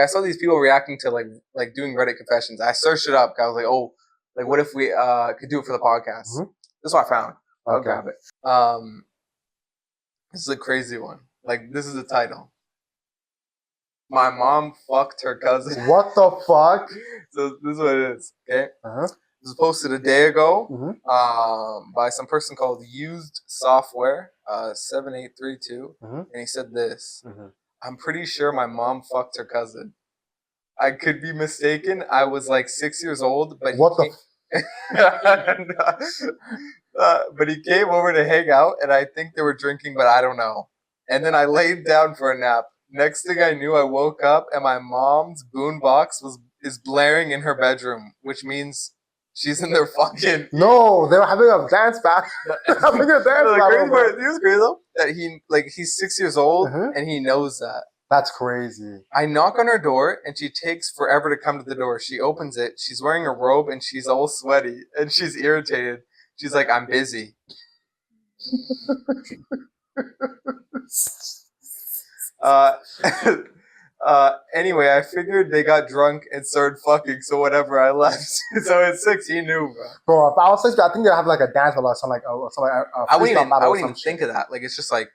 I saw these people reacting to like doing Reddit confessions. I searched it up. I was like, oh, like what if we could do it for the podcast? Mm-hmm. This is what I found. I'll grab it. This is a crazy one. Like, this is the title. My mom fucked her cousin. What the fuck? So this is what it is. Okay. It was posted a day ago by some person called Used Software 7832, and he said this. I'm pretty sure my mom fucked her cousin. I could be mistaken. I was like 6 years old, but but he came over to hang out, and I think they were drinking, but I don't know. And then I laid down for a nap. Next thing I knew, I woke up, and my mom's boombox is blaring in her bedroom, which means she's in there fucking. No, they were having a dance battle. Having a dance battle. It was crazy though that he's 6 years old and he knows that. That's crazy. I knock on her door and she takes forever to come to the door. She opens it. She's wearing a robe and she's all sweaty and she's irritated. She's like, I'm busy. Anyway, I figured they got drunk and started fucking, so whatever, I left. So at 6, he knew, bro. Bro, if I was 6, I think they'd have like a dance or something I wouldn't even think of that. Like, it's just like,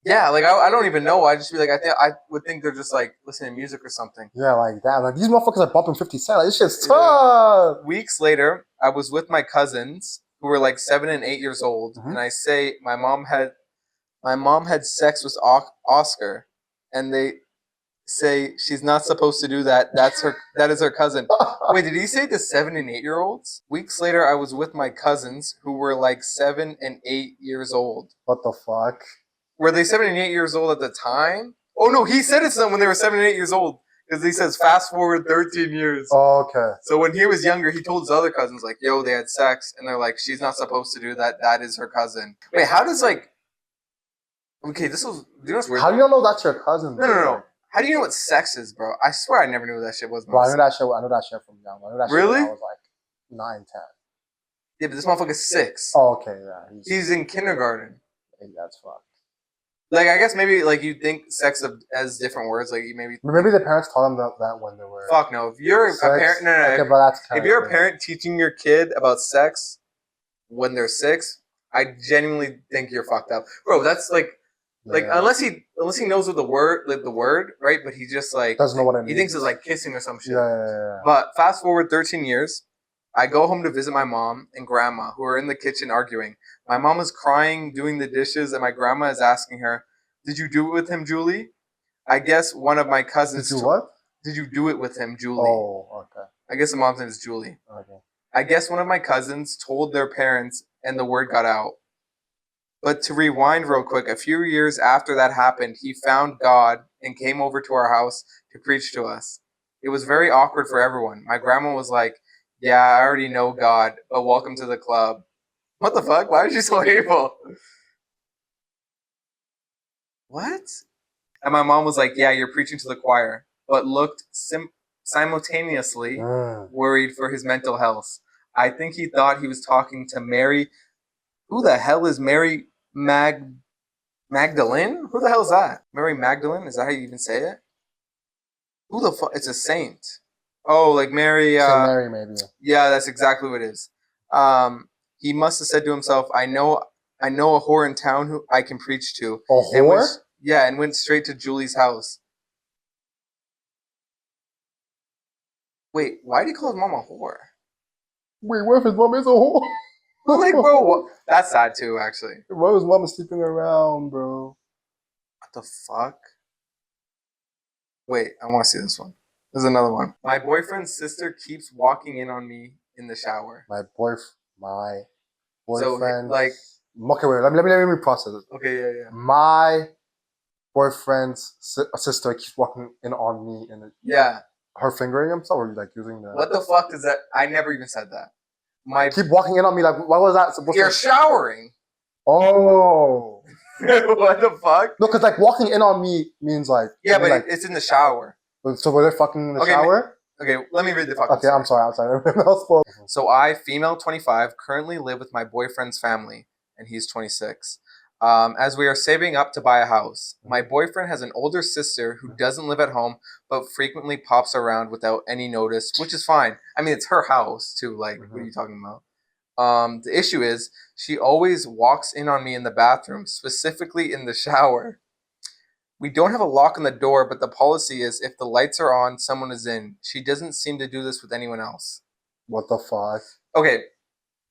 yeah, like I don't even know. I'd just be like, I would think they're just like listening to music or something. Yeah, like that. Like these motherfuckers are bumping 50 Cent. Like, this shit's tough. Weeks later, I was with my cousins who were like 7 and 8 years old, and I say my mom had sex with Oscar, and they say she's not supposed to do that. That is her cousin. Wait, did he say to 7 and 8 year olds? Weeks later, I was with my cousins who were like 7 and 8 years old. What the fuck? Were they 7 and 8 years old at the time? Oh no, he said it to them when they were 7 and 8 years old. Because he says fast forward 13 years. Oh, okay. So when he was younger, he told his other cousins, like, yo, they had sex. And they're like, she's not supposed to do that. That is her cousin. Wait, how does like... Okay, this was... Do you know what's weird? How do you know that's your cousin? No. How do you know what sex is, bro? I swear I never knew what that shit was. Bro, I know that shit from young. I know that really? Shit when I was like 9, 10. Yeah, but this motherfucker's 6. Oh, okay, yeah. He's in kindergarten. Hey, that's fucked. Like, I guess maybe, like, you think sex as different words. Like, you maybe the parents taught them that when they were... Fuck no. If you're a parent... No. Okay, but that's if you're a parent teaching your kid about sex when they're 6, I genuinely think you're fucked up. Bro, that's, like... Like, unless he knows what the word, right? But he just, like... Doesn't know what it means. He thinks it's, like, kissing or some shit. Yeah. But fast forward 13 years, I go home to visit my mom and grandma, who are in the kitchen arguing. My mom is crying, doing the dishes, and my grandma is asking her, did you do it with him, Julie? I guess one of my cousins... Did you what? Did you do it with him, Julie? Oh, okay. I guess the mom's name is Julie. Okay. I guess one of my cousins told their parents, and the word got out. But to rewind real quick, a few years after that happened, he found God and came over to our house to preach to us. It was very awkward for everyone. My grandma was like, yeah, I already know God, but welcome to the club. What the fuck? Why is she so hateful? What? And my mom was like, yeah, you're preaching to the choir, but looked simultaneously worried for his mental health. I think he thought he was talking to Mary. Who the hell is Mary Magdalene? Who the hell is that? Mary Magdalene? Is that how you even say it? Who the fuck? It's a saint. Oh, like Mary. Saint Mary, maybe. Yeah, that's exactly what it is. He must have said to himself, I know a whore in town who I can preach to. A whore? And went straight to Julie's house. Wait, why did he call his mom a whore? Wait, what if his mom is a whore? Like, bro, that's sad too, actually. Why was mom sleeping around, bro? What the fuck? Wait, I want to see this one. There's another one. My boyfriend's sister keeps walking in on me in the shower. My boyfriend. So, like... Okay, wait, let me process it. Okay, yeah. My boyfriend's sister keeps walking in on me in the... Yeah. Her fingering himself, or like using the... What the fuck does that... I never even said that. Keep walking in on me, like, what was that supposed to... You're showering. Oh. What the fuck? No, because, like, walking in on me means, like... Yeah, but like, it's in the shower. So were they fucking in the shower? Okay, let me read the fucking story. I'm sorry. So I, female 25, currently live with my boyfriend's family, and he's 26. As we are saving up to buy a house, my boyfriend has an older sister who doesn't live at home but frequently pops around without any notice, which is fine. I mean, it's her house too. Like, what are you talking about? The issue is she always walks in on me in the bathroom, specifically in the shower. We don't have a lock on the door, but the policy is if the lights are on, someone is in. She doesn't seem to do this with anyone else. What the fuck? Okay,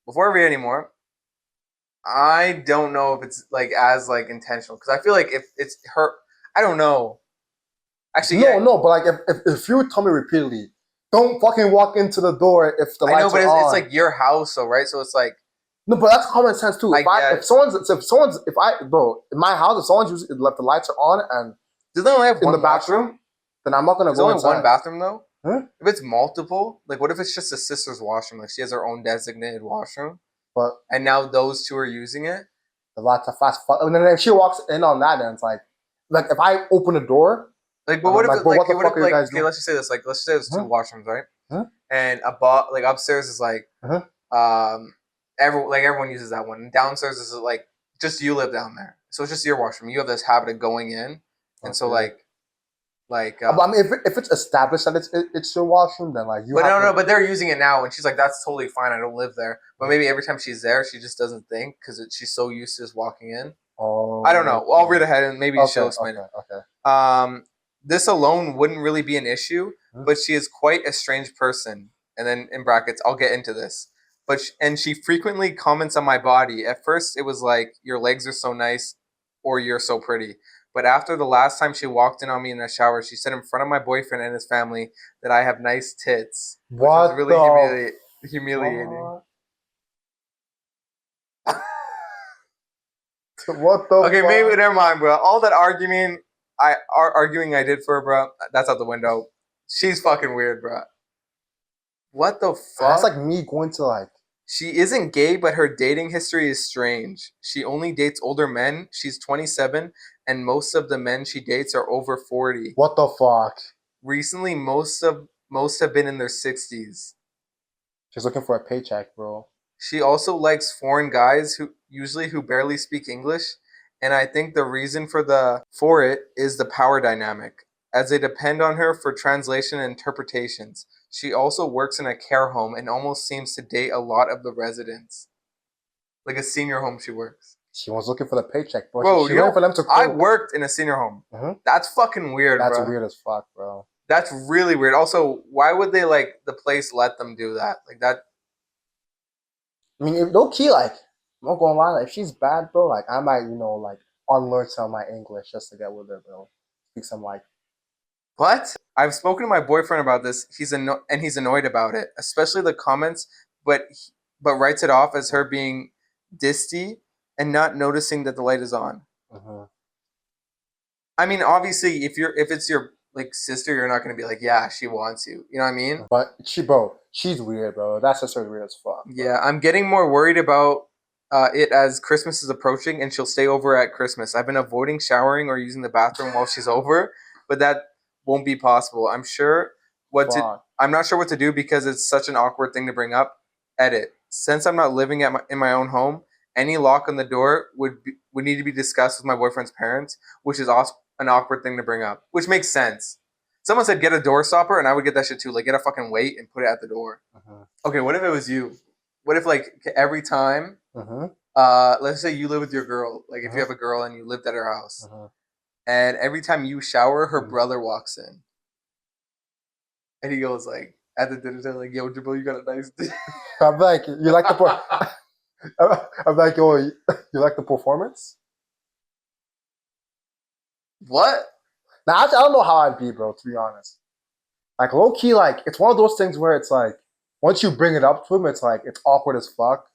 before I read any more, I don't know if it's like as like intentional because I feel like if it's her, I don't know. Actually, No, yeah, no, but like if you tell me repeatedly, don't fucking walk into the door if the I know, lights but are it's on. like your house, so right. So it's like No, but that's common sense too. I In my house, if someone's using left the lights are on and does they only have in one the bathroom, washroom? then I'm not gonna There's go only inside. one bathroom though. Huh? If it's multiple, like what if it's just a sister's washroom? Like she has her own designated washroom, But and now those two are using it. the lights are fast. And then if she walks in on that, then it's like if I open the door, Like, but and what I'm if like, it, but like, what the okay, what fuck if are you like, guys okay, doing? let's just say this, like, let's just say there's two Huh? washrooms, right? Huh? And above, like upstairs is like, Uh-huh. everyone uses that one. And downstairs is like just you live down there, so it's just your washroom. You have this habit of going in, and so Okay. like, But I mean, if it's established that it's your washroom, then like you. but have no, to, but they're using it now, and she's like, that's totally fine. I don't live there, but maybe every time she's there, she just doesn't think because she's so used to just walking in. Oh. I don't know. Well, I'll read ahead and maybe she'll explain it. Okay. This alone wouldn't really be an issue, Hmm? but she is quite a strange person. And then in brackets, I'll get into this. And she frequently comments on my body. At first, it was like, your legs are so nice or you're so pretty. But after the last time she walked in on me in the shower, she said in front of my boyfriend and his family that I have nice tits, which was What really the humiliating. What the Okay, fuck? maybe never mind, bro. All that arguing I did for her, bro, that's out the window. She's fucking weird, bro. What the That's fuck? like me going to like. She isn't gay, but her dating history is strange. She only dates older men. She's 27, and most of the men she dates are over 40. What the fuck? Recently, most have been in their 60s. She's looking for a paycheck, bro. She also likes foreign guys who barely speak English, and I think the reason for it is the power dynamic, as they depend on her for translation and interpretations. She also works in a care home and almost seems to date a lot of the residents. Like a senior home she works. She was looking for the paycheck, bro. Bro, She's waiting for them to I cook. worked in a senior home. Mhm. That's fucking weird, That's bro. weird as fuck, bro. That's really weird. Also, why would they like the place let them do that? Like that. I mean, low key, like, I'm not gonna lie, like, if she's bad, bro, like, I might, like, unlearn some of my English just to get with her, bro. Speak some, like, What? I've spoken to my boyfriend about this. He's annoyed about it, especially the comments, but writes it off as her being disty and not noticing that the light is on. I mean, obviously, if it's your like sister, you're not gonna be like, yeah, she wants you. You know what I mean? But she's weird, bro. That's just weird as fuck. Bro. Yeah, I'm getting more worried about it as Christmas is approaching, and she'll stay over at Christmas. I've been avoiding showering or using the bathroom while she's over, but that won't be possible. I'm not sure what to do because it's such an awkward thing to bring up. Edit. Since I'm not living in my own home, any lock on the door would need to be discussed with my boyfriend's parents, which is also an awkward thing to bring up, which makes sense. Someone said get a door stopper, and I would get that shit too. Like get a fucking weight and put it at the door. Okay, what if it was you? What if like every time, let's say you live with your girl, like if you have a girl and you lived at her house, and every time you shower, her brother walks in, and he goes like at the dinner table, like, "Yo, Jabril, you got a nice dick." I'm like, you like the I'm like, yo, you like the performance? What? Now, I don't know how I'd be, bro. To be honest, like low key, like it's one of those things where it's like once you bring it up to him, it's like it's awkward as fuck.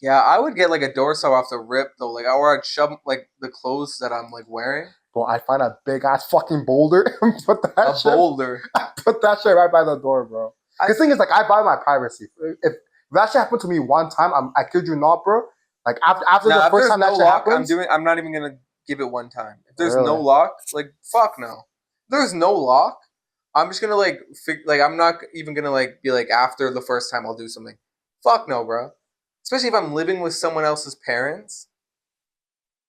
Yeah, I would get like a door stop off the rip though, like or I'd shove like the clothes that I'm like wearing. Bro, I find a big ass fucking boulder and put that boulder. Put that shit right by the door, bro. The thing is, like, I value my privacy. If that shit happened to me one time, I kid you not, bro. Like after the first time that shit happens, I'm not even gonna give it one time. If there's no lock, like fuck no. If there's no lock, I'm just gonna like I'm not even gonna like be like after the first time I'll do something. Fuck no, bro. Especially if I'm living with someone else's parents.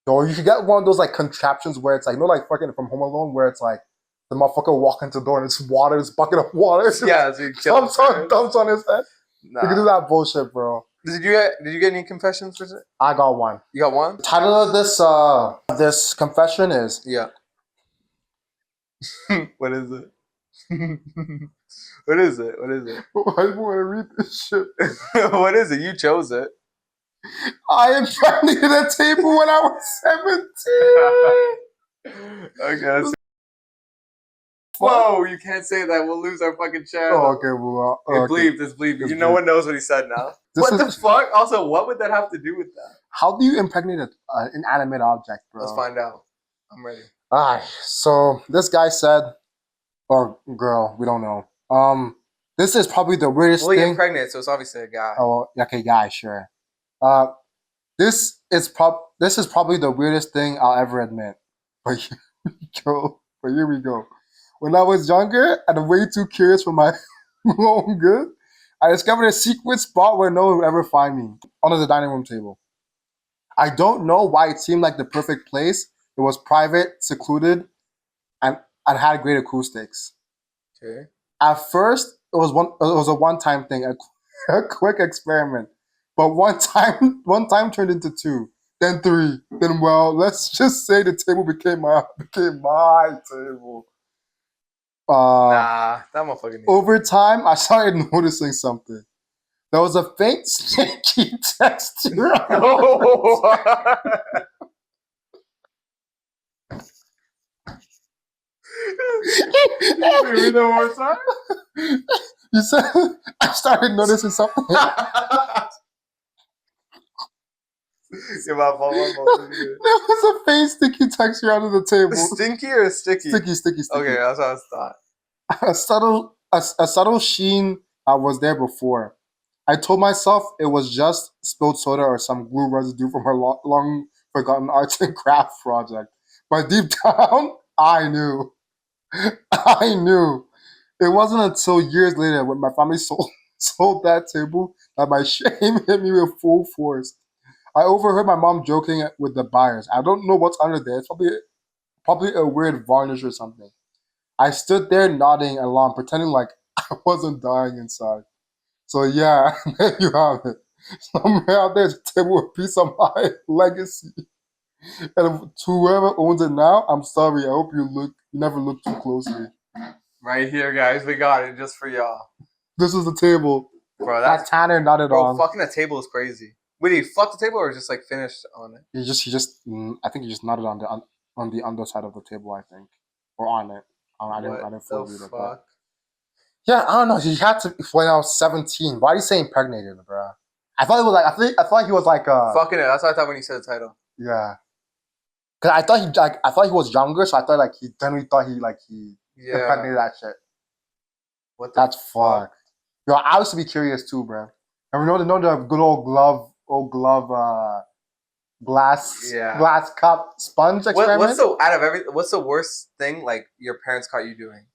Or you should get one of those like contraptions where it's like, like fucking from Home Alone, where it's like the motherfucker walk into the door and it's water, this bucket of water. Yeah, so you kill dumps on his head. Nah. You can do that bullshit, bro. Did you get any confessions for it? I got one. You got one? The title of this confession is What is it? What is it? What is it? Why do you want to read this shit? What is it? You chose it. I impregnated a table when I was 17. Okay. That's... Whoa! You can't say that. We'll lose our fucking channel. Oh, okay. Well, It's bleeped. It's bleeped. No one knows what he said now. What the fuck? Also, what would that have to do with that? How do you impregnate an inanimate object, bro? Let's find out. I'm ready. Alright. So this guy said, or girl, we don't know. This is probably the weirdest thing. Well, you're pregnant, so it's obviously a guy. Oh, okay, guy, sure. This is probably the weirdest thing I'll ever admit. But here we go. When I was younger and way too curious for my own good, I discovered a secret spot where no one would ever find me, under the dining room table. I don't know why it seemed like the perfect place. It was private, secluded, and had great acoustics. Okay. At first, it was a one-time thing, a quick experiment. But one time turned into 2, then 3, then let's just say the table became my table. Nah, that motherfucker. Over time, I started noticing something. There was a faint sticky texture. Read that one more time. You said I started noticing something. There was a faint sticky texture under the table. Stinky or sticky? Sticky. Okay, that's what I thought. A subtle sheen was there before. I told myself it was just spilled soda or some glue residue from her long forgotten arts and craft project. But deep down, I knew. It wasn't until years later when my family sold that table that my shame hit me with full force. I overheard my mom joking with the buyers. I don't know what's under there. It's probably a weird varnish or something. I stood there nodding along, pretending like I wasn't dying inside. So yeah, there you have it. Somewhere out there's a table with a piece of my legacy. And to whoever owns it now, I'm sorry. I hope you never look too closely. Right here, guys. We got it just for y'all. This is the table. Bro, that Tanner nodded on. Bro, fucking the table is crazy. Wait, he fucked the table or just like finished on it? He just I think he just nodded on the underside of the table, I think. Or on it. I didn't fully read it. But... Yeah, I don't know. He had to when I was 17. Why are you saying impregnated, bro? I thought it was like I thought he was like fucking it. That's what I thought when you said the title. Yeah. Cause I thought he was younger, so I thought like he impregnated that shit. That's fuck. Yo, I used to be curious too, bro. And we know the good old glove glass cup sponge experiment. What's the worst thing like your parents caught you doing?